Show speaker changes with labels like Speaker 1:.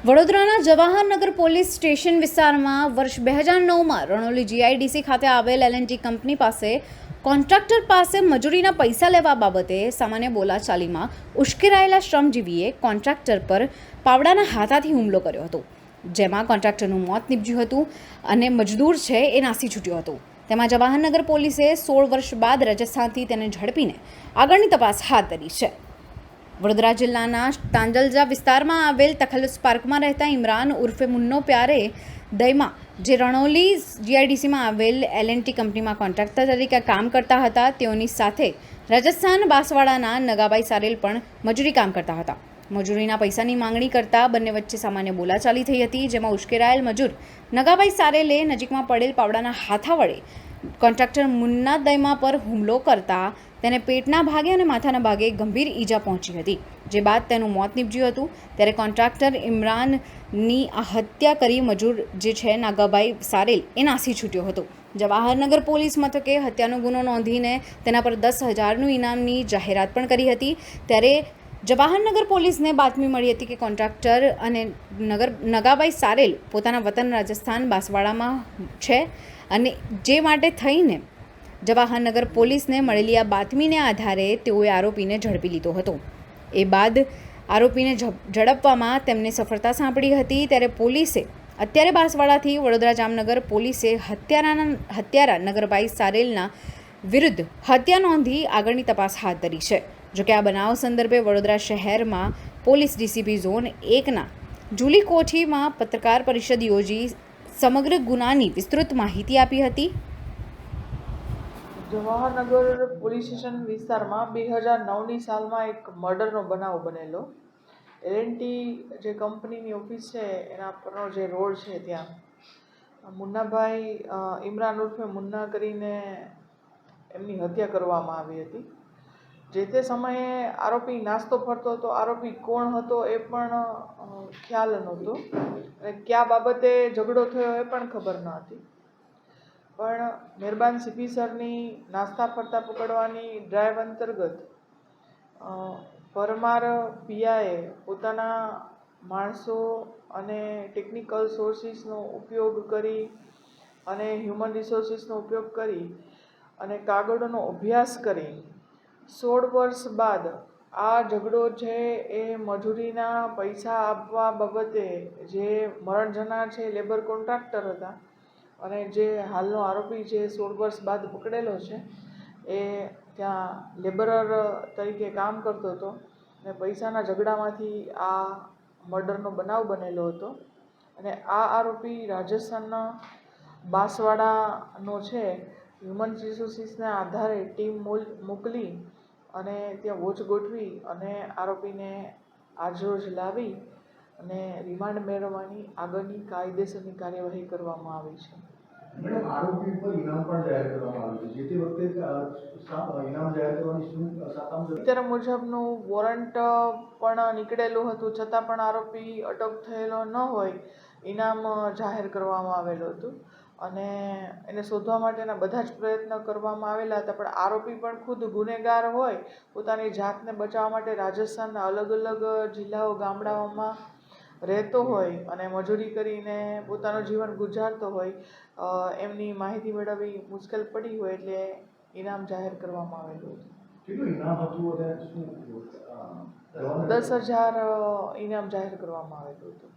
Speaker 1: વડોદરાના Jawahar Nagar police station વિસ્તારમાં વર્ષ 2009માં રણોલી જીઆઈડીસી ખાતે આવેલ એલએનટી કંપની પાસે કોન્ટ્રાક્ટર પાસે મજૂરીના પૈસા લેવા બાબતે સામાન્ય બોલાચાલીમાં ઉશ્કેરાયેલા શ્રમજીવીએ કોન્ટ્રાક્ટર પર પાવડાના હાથાથી હુમલો કર્યો હતો, જેમાં કોન્ટ્રાક્ટરનું મોત નીપજ્યું હતું અને મજદૂર છે એ નાસી છૂટ્યો હતો। તેમાં જવાહરનગર પોલીસે 16 વર્ષ બાદ રાજસ્થાનથી તેને ઝડપીને આગળની તપાસ હાથ ધરી છે। વડોદરા જિલ્લાના તાંજલજા વિસ્તારમાં આવેલ તખલ્લુસ પાર્કમાં રહેતા ઇમરાન ઉર્ફે મુન્નો પ્યારે દયમા, જે રણોલી જીઆઈડીસીમાં આવેલ એલએનટી કંપનીમાં કોન્ટ્રાક્ટર તરીકે કામ કરતા હતા, તેઓની સાથે રાજસ્થાન બાંસવાડાના નગાભાઈ સારેલ પણ મજૂરી કામ કરતા હતા। મજૂરીના પૈસાની માંગણી કરતા બંને વચ્ચે સામાન્ય બોલાચાલી થઈ હતી, જેમાં ઉશ્કેરાયેલ મજૂર નગાભાઈ સારેલે નજીકમાં પડેલ પાવડાના હાથા વડે કોન્ટ્રાક્ટર મુન્ના દયમા પર હુમલો કરતા તેને પેટના ભાગે અને માથાના ભાગે ગંભીર ઈજા પહોંચી હતી, જે બાદ તેનું મોત નીપજ્યું હતું। ત્યારે કોન્ટ્રાક્ટર ઇમરાનની આ હત્યા કરી મજૂર જે છે નાગાભાઈ સારેલ એ નાસી છૂટ્યો હતો। જવાહરનગર પોલીસ મથકે હત્યાનો ગુનો નોંધીને તેના પર 10,000નું ઇનામની જાહેરાત પણ કરી હતી। ત્યારે જવાહરનગર પોલીસને બાતમી મળી હતી કે કોન્ટ્રાક્ટર અને નગાભાઈ સારેલ પોતાના વતન રાજસ્થાન બાંસવાડામાં છે અને જે માટે થઈને જવાહરનગર પોલીસને મળેલી આ બાતમીને આધારે તેઓએ આરોપીને ઝડપી લીધો હતો। એ બાદ આરોપીને ઝડપવામાં તેમને સફળતા સાંપડી હતી। ત્યારે પોલીસે અત્યારે બાંસવાડાથી વડોદરા જામનગર પોલીસે હત્યારા નગરભાઈ સારેલના વિરુદ્ધ હત્યા નોંધી આગળની તપાસ હાથ ધરી છે। જોકે આ બનાવ સંદર્ભે વડોદરા શહેરમાં પોલીસ ડીસીપી ઝોન 1ના જુલી કોઠીમાં પત્રકાર પરિષદ યોજી સમગ્ર ગુનાની વિસ્તૃત માહિતી આપી હતી।
Speaker 2: જવાહરનગર પોલીસ સ્ટેશન વિસ્તારમાં 2009ની સાલમાં એક મર્ડરનો બનાવ બનેલો। એલએનટી જે કંપનીની ઓફિસ છે એના પરનો જે રોડ છે ત્યાં મુન્નાભાઈ ઇમરાન ઉર્ફે મુન્ના કરીને એમની હત્યા કરવામાં આવી હતી। જે તે સમયે આરોપી નાસ્તો ફરતો હતો, આરોપી કોણ હતો એ પણ ખ્યાલ નહોતો અને કયા બાબતે ઝઘડો થયો એ પણ ખબર ન હતી। પણ મહેરબાન સીપી સરની નાસ્તા ફરતા પકડવાની ડ્રાઈવ અંતર્ગત પરમાર પીઆઈએ પોતાના માણસો અને ટેકનિકલ સોર્સિસનો ઉપયોગ કરી અને હ્યુમન રિસોર્સિસનો ઉપયોગ કરી અને કાગળોનો અભ્યાસ કરી 16 વર્ષ બાદ આ ઝઘડો છે એ મજૂરીના પૈસા આપવા બાબતે જે મરણ જનાર છે લેબર કોન્ટ્રાક્ટર હતા અને જે હાલનો આરોપી છે 16 વર્ષ બાદ પકડેલો છે એ ત્યાં લેબરર તરીકે કામ કરતો હતો અને પૈસાના ઝઘડામાંથી આ મર્ડરનો બનાવ બનેલો હતો। અને આ આરોપી રાજસ્થાનના બાંસવાડાનો છે। હ્યુમન રિસોર્સિસના આધારે ટીમ મોકલી અને ત્યાં વોચ ગોઠવી અને આરોપીને આજરોજ લાવી અને રિમાન્ડ મેળવવાની આગળની કાયદેસરની કાર્યવાહી કરવામાં આવી છે।
Speaker 3: મેડમ, આરોપી ઉપર ઇનામ પણ જાહેર કરવામાં આવ્યું છે, જે તે વખતે ઇનામ જાહેર કરવાની શું સાતામ
Speaker 2: અત્યારે મુજબનું વોરંટ પણ નીકળેલું હતું, છતાં પણ આરોપી અટક થયેલો ન હોય ઇનામ જાહેર કરવામાં આવેલું હતું અને એને શોધવા માટેના બધા જ પ્રયત્ન કરવામાં આવેલા હતા। પણ આરોપી પણ ખુદ ગુનેગાર હોય, પોતાની જાતને બચાવવા માટે રાજસ્થાનના અલગ અલગ જિલ્લાઓ ગામડાઓમાં રહેતો હોય અને મજૂરી કરીને પોતાનું જીવન ગુજારતો હોય, એમની માહિતી મેળવવી મુશ્કેલ પડી હોય એટલે ઇનામ જાહેર કરવામાં આવેલું હતું।
Speaker 3: કેટલું ઇનામ હતું અને શું
Speaker 2: 10,000 ઇનામ જાહેર કરવામાં આવેલું હતું।